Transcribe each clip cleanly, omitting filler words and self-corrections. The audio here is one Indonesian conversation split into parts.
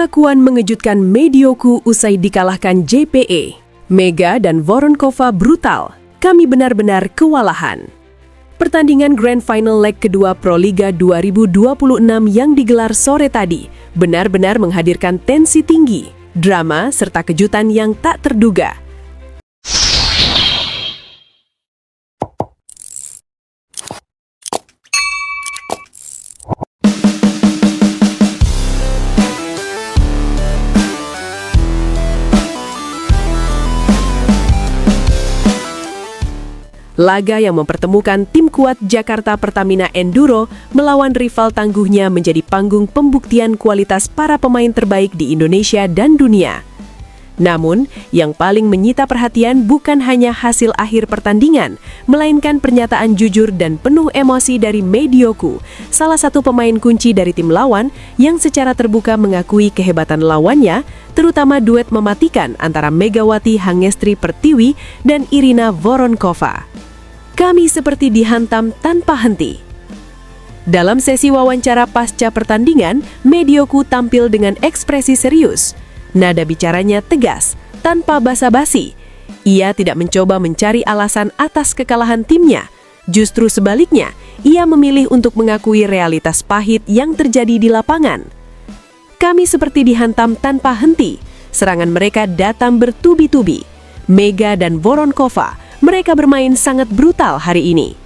Pengakuan mengejutkan Medioku usai dikalahkan JPE. Mega dan Voronkova brutal. Kami benar-benar kewalahan. Pertandingan Grand Final leg kedua Proliga 2026 yang digelar sore tadi benar-benar menghadirkan tensi tinggi, drama, serta kejutan yang tak terduga. Laga yang mempertemukan tim kuat Jakarta Pertamina Enduro melawan rival tangguhnya menjadi panggung pembuktian kualitas para pemain terbaik di Indonesia dan dunia. Namun, yang paling menyita perhatian bukan hanya hasil akhir pertandingan, melainkan pernyataan jujur dan penuh emosi dari Medioku, salah satu pemain kunci dari tim lawan yang secara terbuka mengakui kehebatan lawannya, terutama duet mematikan antara Megawati Hangestri Pertiwi dan Irina Voronkova. Kami seperti dihantam tanpa henti. Dalam sesi wawancara pasca pertandingan, Medioku tampil dengan ekspresi serius. Nada bicaranya tegas, tanpa basa-basi. Ia tidak mencoba mencari alasan atas kekalahan timnya. Justru sebaliknya, ia memilih untuk mengakui realitas pahit yang terjadi di lapangan. Kami seperti dihantam tanpa henti. Serangan mereka datang bertubi-tubi. Mega dan Voronkova, mereka bermain sangat brutal hari ini.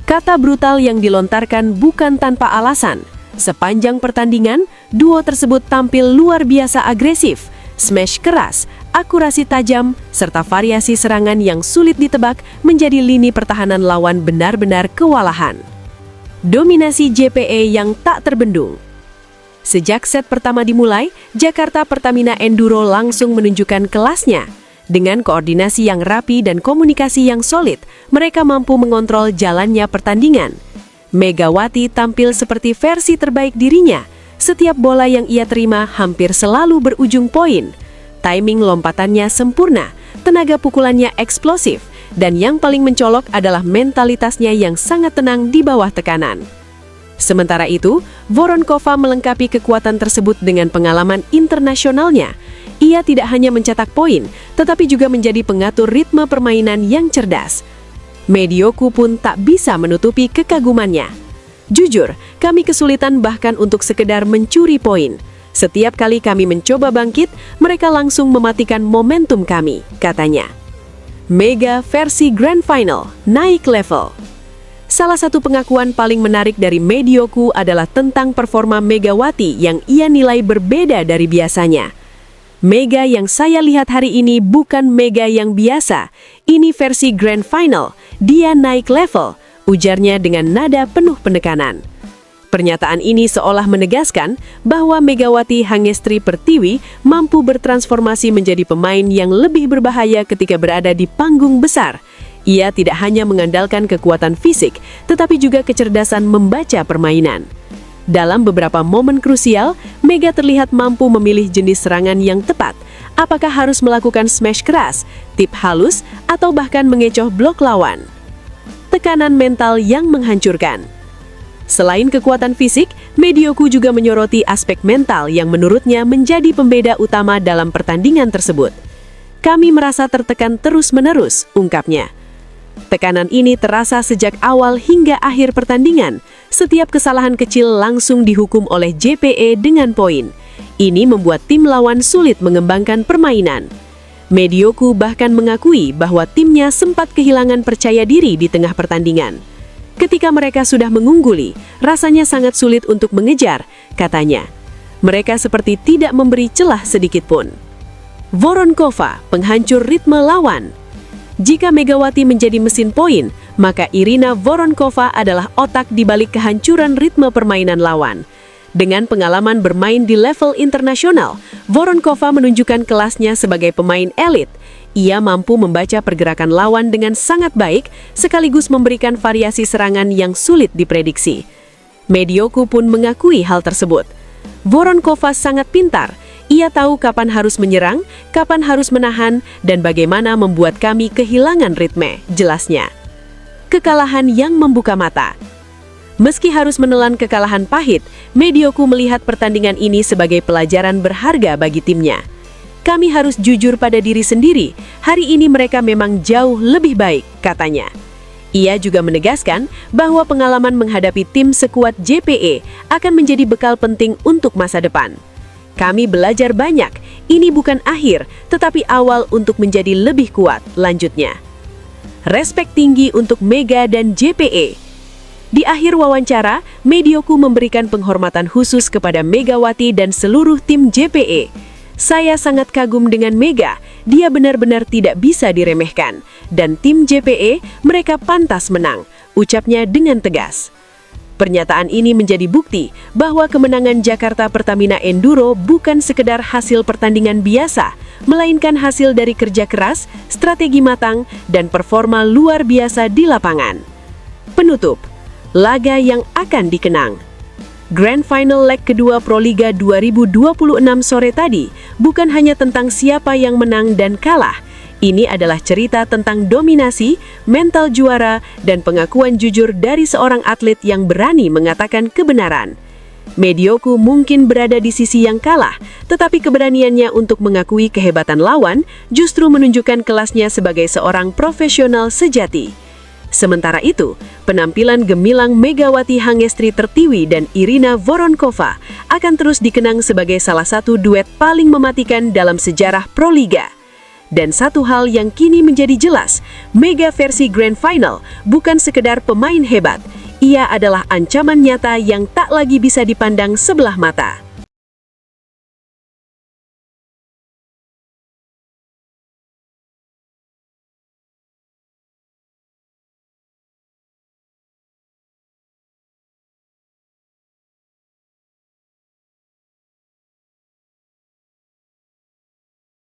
Kata brutal yang dilontarkan bukan tanpa alasan. Sepanjang pertandingan, duo tersebut tampil luar biasa agresif, smash keras, akurasi tajam, serta variasi serangan yang sulit ditebak menjadi lini pertahanan lawan benar-benar kewalahan. Dominasi JPE yang tak terbendung. Sejak set pertama dimulai, Jakarta Pertamina Enduro langsung menunjukkan kelasnya. Dengan koordinasi yang rapi dan komunikasi yang solid, mereka mampu mengontrol jalannya pertandingan. Megawati tampil seperti versi terbaik dirinya. Setiap bola yang ia terima hampir selalu berujung poin. Timing lompatannya sempurna, tenaga pukulannya eksplosif, dan yang paling mencolok adalah mentalitasnya yang sangat tenang di bawah tekanan. Sementara itu, Voronkova melengkapi kekuatan tersebut dengan pengalaman internasionalnya. Ia tidak hanya mencetak poin, tetapi juga menjadi pengatur ritme permainan yang cerdas. Medioku pun tak bisa menutupi kekagumannya. Jujur, kami kesulitan bahkan untuk sekedar mencuri poin. Setiap kali kami mencoba bangkit, mereka langsung mematikan momentum kami, katanya. Mega versi Grand Final, naik level. Salah satu pengakuan paling menarik dari Medioku adalah tentang performa Megawati yang ia nilai berbeda dari biasanya. Mega yang saya lihat hari ini bukan Mega yang biasa. Ini versi Grand Final. Dia naik level, ujarnya dengan nada penuh penekanan. Pernyataan ini seolah menegaskan bahwa Megawati Hangestri Pertiwi mampu bertransformasi menjadi pemain yang lebih berbahaya ketika berada di panggung besar. Ia tidak hanya mengandalkan kekuatan fisik, tetapi juga kecerdasan membaca permainan. Dalam beberapa momen krusial, Mega terlihat mampu memilih jenis serangan yang tepat. Apakah harus melakukan smash keras, tip halus, atau bahkan mengecoh blok lawan? Tekanan mental yang menghancurkan. Selain kekuatan fisik, Medioku juga menyoroti aspek mental yang menurutnya menjadi pembeda utama dalam pertandingan tersebut. Kami merasa tertekan terus-menerus, ungkapnya. Tekanan ini terasa sejak awal hingga akhir pertandingan. Setiap kesalahan kecil langsung dihukum oleh JPE dengan poin. Ini membuat tim lawan sulit mengembangkan permainan. Medioku bahkan mengakui bahwa timnya sempat kehilangan percaya diri di tengah pertandingan. Ketika mereka sudah mengungguli, rasanya sangat sulit untuk mengejar, katanya. Mereka seperti tidak memberi celah sedikit pun. Voronkova, penghancur ritme lawan. Jika Megawati menjadi mesin poin, maka Irina Voronkova adalah otak di balik kehancuran ritme permainan lawan. Dengan pengalaman bermain di level internasional, Voronkova menunjukkan kelasnya sebagai pemain elit. Ia mampu membaca pergerakan lawan dengan sangat baik, sekaligus memberikan variasi serangan yang sulit diprediksi. Medioku pun mengakui hal tersebut. Voronkova sangat pintar. Ia tahu kapan harus menyerang, kapan harus menahan, dan bagaimana membuat kami kehilangan ritme, jelasnya. Kekalahan yang membuka mata. Meski harus menelan kekalahan pahit, Medioku melihat pertandingan ini sebagai pelajaran berharga bagi timnya. Kami harus jujur pada diri sendiri, hari ini mereka memang jauh lebih baik, katanya. Ia juga menegaskan bahwa pengalaman menghadapi tim sekuat JPE akan menjadi bekal penting untuk masa depan. Kami belajar banyak, ini bukan akhir, tetapi awal untuk menjadi lebih kuat, lanjutnya. Respek tinggi untuk Mega dan JPE. Di akhir wawancara, Medioku memberikan penghormatan khusus kepada Megawati dan seluruh tim JPE. Saya sangat kagum dengan Mega, dia benar-benar tidak bisa diremehkan. Dan tim JPE, mereka pantas menang, ucapnya dengan tegas. Pernyataan ini menjadi bukti bahwa kemenangan Jakarta Pertamina Enduro bukan sekedar hasil pertandingan biasa, melainkan hasil dari kerja keras, strategi matang, dan performa luar biasa di lapangan. Penutup, laga yang akan dikenang. Grand Final leg kedua Proliga 2026 sore tadi bukan hanya tentang siapa yang menang dan kalah. Ini adalah cerita tentang dominasi, mental juara, dan pengakuan jujur dari seorang atlet yang berani mengatakan kebenaran. Medioku mungkin berada di sisi yang kalah, tetapi keberaniannya untuk mengakui kehebatan lawan justru menunjukkan kelasnya sebagai seorang profesional sejati. Sementara itu, penampilan gemilang Megawati Hangestri Tertiwi dan Irina Voronkova akan terus dikenang sebagai salah satu duet paling mematikan dalam sejarah Proliga. Dan satu hal yang kini menjadi jelas, Mega versi Grand Final bukan sekedar pemain hebat, ia adalah ancaman nyata yang tak lagi bisa dipandang sebelah mata.